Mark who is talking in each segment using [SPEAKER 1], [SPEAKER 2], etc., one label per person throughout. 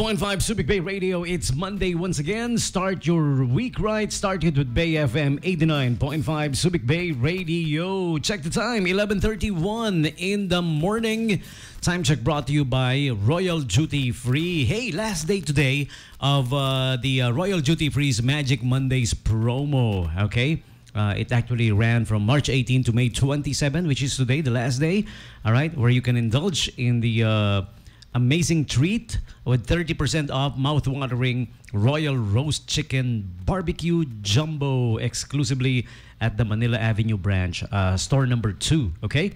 [SPEAKER 1] 89.5 Subic Bay Radio. It's Monday once again. Start your week right. Start it with Bay FM 89.5 Subic Bay Radio. Check the time, 11:31 in the morning. Time check brought to you by Royal Duty Free. Hey, last day today of the Royal Duty Free's Magic Mondays promo. Okay? It actually ran from March 18 to May 27, which is today, the last day. All right? Where you can indulge in the amazing treat with 30% off mouth-watering Royal Roast Chicken Barbecue Jumbo exclusively at the Manila Avenue branch, store number 2. Okay?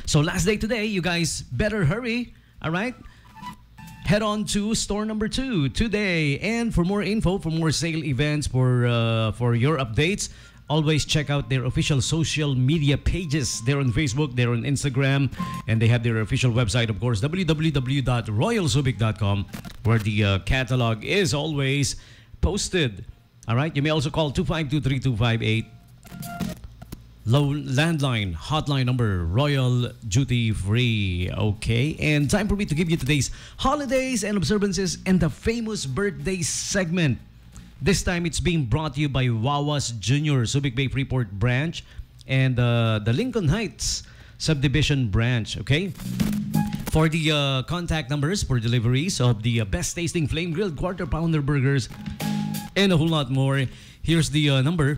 [SPEAKER 1] So last day today, you guys better hurry. All right? Head on to store number 2 today. And for more info, for more sale events, for your updates, always check out their official social media pages. They're on Facebook, they're on Instagram, and they have their official website, of course, www.royalsubic.com, where the catalog is always posted. All right? You may also call 252-3258. Landline, hotline number, Royal Duty Free. Okay? And time for me to give you today's holidays and observances and the famous birthday segment. This time, it's being brought to you by Wawas Jr. Subic Bay Freeport branch and the Lincoln Heights subdivision branch. Okay? For the contact numbers for deliveries of the best tasting flame grilled quarter pounder burgers and a whole lot more, here's the number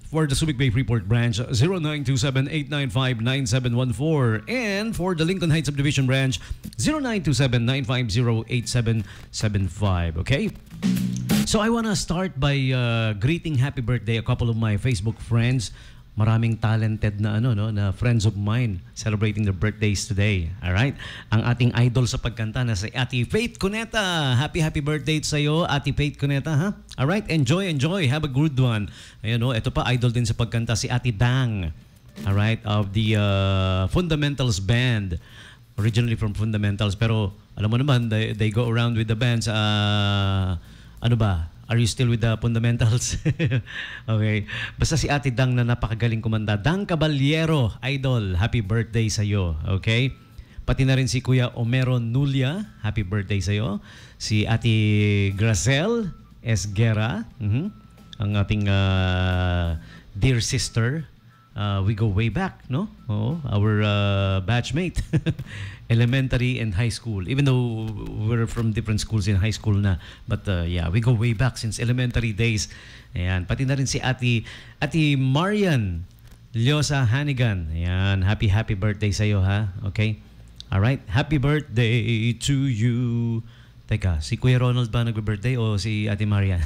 [SPEAKER 1] for the Subic Bay Freeport branch, 0927-895-9714. And for the Lincoln Heights subdivision branch, 0927-950-8775. Okay? So I want to start by greeting happy birthday a couple of my Facebook friends. Maraming talented na na friends of mine celebrating their birthdays today. All right? Ang ating idol sa pagkanta na si Ate Faith Cuneta. Happy birthday sa iyo, Ate Faith Cuneta, ha? All right? Enjoy. Have a good one. Ayun, ito pa idol din sa pagkanta si Ate Dang. All right? Of the Fundamentals band. Originally from Fundamentals, pero alam mo naman they go around with the bands. Ano ba? Are you still with the Fundamentals? Okay. Basta si Ate Dang na napakagaling kumanta. Dang Caballero, idol. Happy birthday sa'yo. Okay? Pati na rin si Kuya Omero Nulia. Happy birthday sa'yo. Si Ate Gracel Esguera. Ang ating dear sister. We go way back, no? Oh, our batchmate. Elementary and high school. Even though we're from different schools in high school na. But yeah, we go way back since elementary days. Ayan. Pati na rin si Ate Marian Lyosa Hanigan. Ayan. Happy birthday sa'yo, ha? Okay? Alright. Happy birthday to you. Teka, si Kuya Ronald ba nag-birthday o si Ate Marian?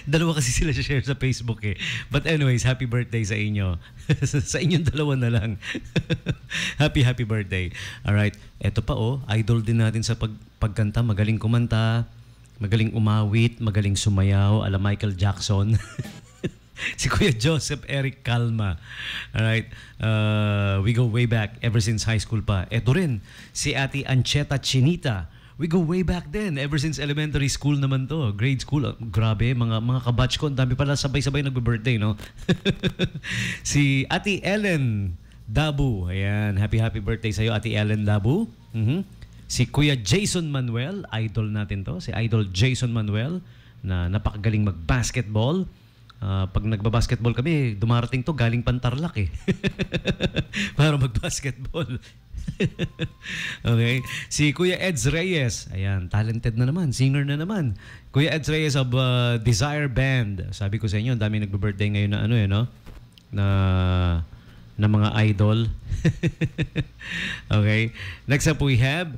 [SPEAKER 1] Dalawa kasi sila share sa Facebook eh. But anyways, happy birthday sa inyo. Sa inyong dalawa na lang. happy birthday. Alright. Eto pa idol din natin sa pagkanta. Magaling kumanta, magaling umawit, magaling sumayaw, ala Michael Jackson. Si Kuya Joseph Eric Calma. Alright. We go way back ever since high school pa. Eto rin, si Ate Ancheta Chinita. We go way back then. Ever since elementary school naman to. Grade school. Grabe, mga kabatch ko. Ang dami pala sabay-sabay nagbe-birthday, no? Si Ate Ellen Dabu. Ayan. Happy birthday sa'yo, Ate Ellen Dabu. Si Kuya Jason Manuel. Idol natin to. Si Idol Jason Manuel na napakagaling mag-basketball. Pag nagba-basketball kami, dumarating to galing Pantarlak eh. Para mag-basketball. Okay. Si Kuya Eds Reyes. Ayan, talented na naman. Singer na naman. Kuya Eds Reyes of Desire Band. Sabi ko sa inyo, dami nagbe-birthday ngayon na no? Na mga idol. Okay. Next up we have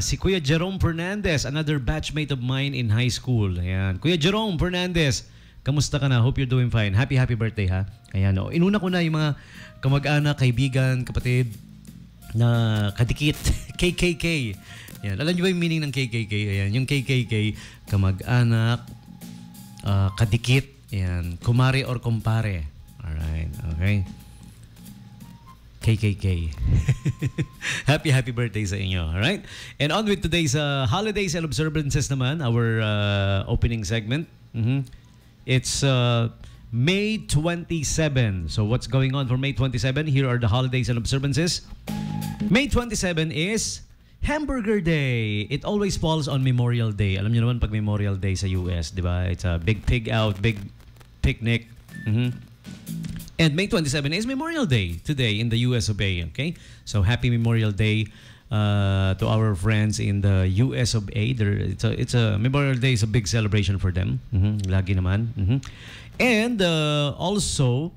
[SPEAKER 1] si Kuya Jerome Fernandez, another batchmate of mine in high school. Ayan. Kuya Jerome Fernandez, kamusta ka na? Hope you're doing fine. Happy birthday, ha? Ayan, inuna ko na yung mga kamag-anak, kaibigan, kapatid, na kadikit. KKK. Yan. Alam niyo ba yung meaning ng KKK? Ayan. Yung KKK, kamag-anak, kadikit, yan. Kumare or kumpare. Alright. Okay. KKK. Happy birthday sa inyo. Alright? And on with today's holidays and observances naman, our opening segment. It's May 27. So what's going on for May 27? Here are the holidays and observances. May 27 is Hamburger Day. It always falls on Memorial Day. Alam niyo naman pag Memorial Day sa US, di ba? It's a big pig out, big picnic. And May 27 is Memorial Day today in the US of A. Okay? So happy Memorial Day to our friends in the US of A. It's a Memorial Day is a big celebration for them. Lagi naman. And also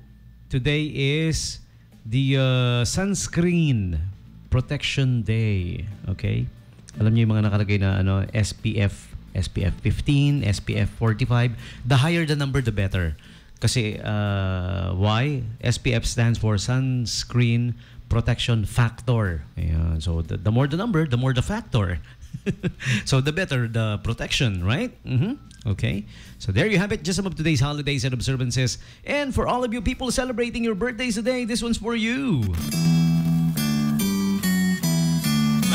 [SPEAKER 1] today is the sunscreen Protection Day. Okay? Alam niyo yung mga nakalagay na SPF 15, SPF 45. The higher the number, the better. Kasi why? SPF stands for Sunscreen Protection Factor. Ayan. So the more the number, the more the factor. So the better the protection, right? Okay. So there you have it. Just some of today's holidays and observances. And for all of you people celebrating your birthdays today, this one's for you.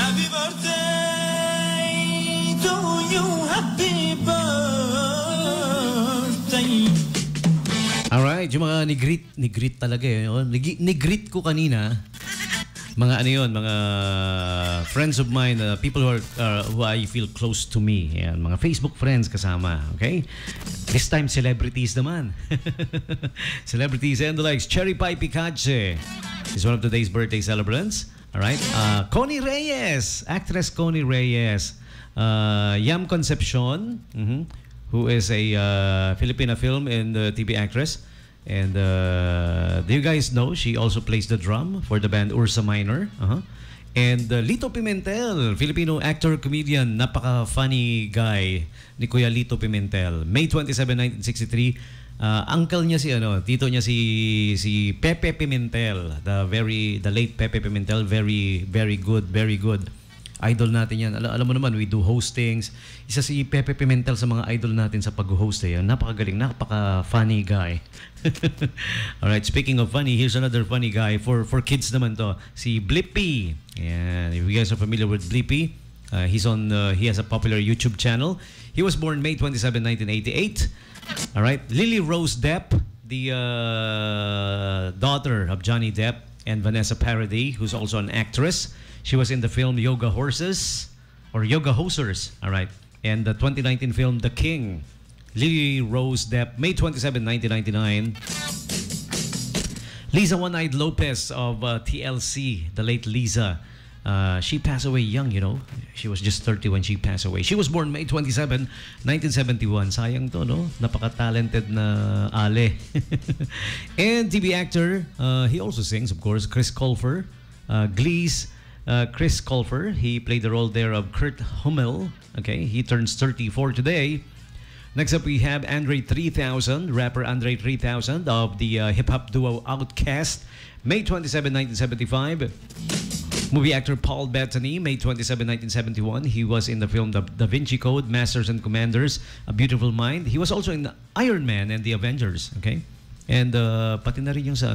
[SPEAKER 2] Happy birthday to you, happy birthday.
[SPEAKER 1] Alright, yung mga ni-greet talaga ni-greet ko kanina. Mga ano yun, mga friends of mine, people who I feel close to me. Yan, mga Facebook friends kasama, okay? This time, celebrities naman. Celebrities and the likes. Cherry Pie Picache is one of today's birthday celebrants. Alright, Connie Reyes, actress Connie Reyes. Yam Concepcion, who is a Filipina film and TV actress. And do you guys know she also plays the drum for the band Ursa Minor? And Lito Pimentel, Filipino actor, comedian, napaka-funny guy ni Kuya Lito Pimentel. May 27, 1963. Uncle niya tito niya si Pepe Pimentel, the late Pepe Pimentel, very good. Idol natin yan. Alam mo naman, we do hostings. Isa si Pepe Pimentel sa mga idol natin sa pag-host. Napakagaling, napaka-funny guy. Alright, speaking of funny, here's another funny guy. For kids naman to, si Blippi. Yan, if you guys are familiar with Blippi, he has a popular YouTube channel. He was born May 27, 1988. Alright, Lily Rose Depp, the daughter of Johnny Depp and Vanessa Paradis, who's also an actress. She was in the film Yoga Hosers. Alright. And the 2019 film The King. Lily Rose Depp, May 27, 1999. Lisa One-Eyed Lopez of TLC, the late Lisa. She passed away young, you know. She was just 30 when she passed away. She was born May 27, 1971. Sayang to, no? Napaka-talented na Ale. And TV actor, he also sings, of course, Chris Colfer. Glee's Chris Colfer. He played the role there of Kurt Hummel. Okay, he turns 34 today. Next up, we have Andre 3000, rapper Andre 3000 of the hip-hop duo Outkast. May 27, 1975. Movie actor Paul Bettany, May 27, 1971. He was in the film The Da Vinci Code, Masters and Commanders, A Beautiful Mind. He was also in Iron Man and the Avengers. Okay, and pati na rin yung sa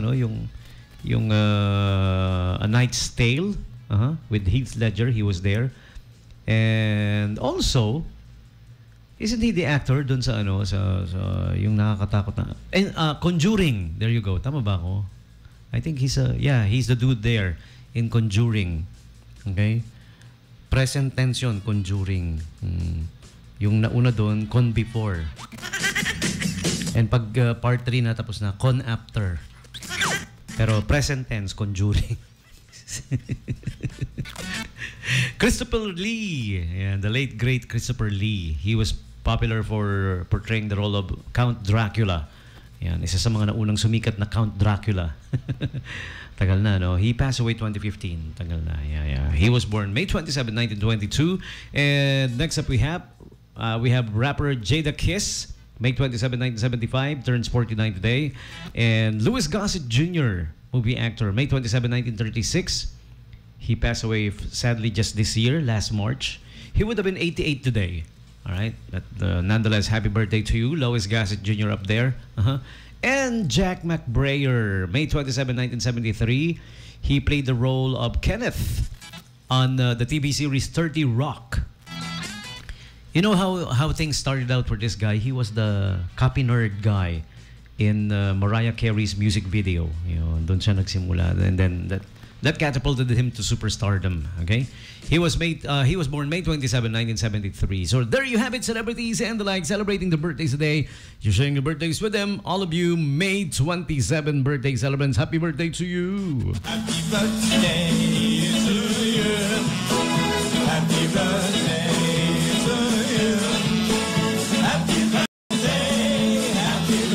[SPEAKER 1] yung A Knight's Tale with Heath Ledger. He was there, and also, isn't he the actor dun sa sa yung nakakatakot na and Conjuring? There you go. Tama ba ako? I think he's the dude there in Conjuring. Okay? Present tense yun, Conjuring. Yung nauna doon, Con Before. And pag part 3 na tapos na, Con After. Pero present tense, Conjuring. Christopher Lee. Yeah, the late great Christopher Lee. He was popular for portraying the role of Count Dracula. Yan, isa sa mga naunang sumikat na Count Dracula. Tagal na, no? He passed away 2015. Tagal na. Yeah. He was born May 27, 1922. And next up we have rapper Jada Kiss, May 27, 1975, turns 49 today. And Louis Gossett Jr., movie actor, May 27, 1936. He passed away sadly just this year, last March. He would have been 88 today. All right, but nonetheless, happy birthday to you, Louis Gossett Jr. up there. And Jack McBrayer, May 27, 1973. He played the role of Kenneth on the TV series 30 Rock. You know how things started out for this guy? He was the copy nerd guy in Mariah Carey's music video. You know, doon siya nagsimula. And then that catapulted him to superstardom. Okay, he was born May 27, 1973. So there you have it, celebrities and the like celebrating the birthdays today. You're sharing your birthdays with them. All of you May 27 birthday celebrants, happy birthday to you.
[SPEAKER 2] Happy birthday.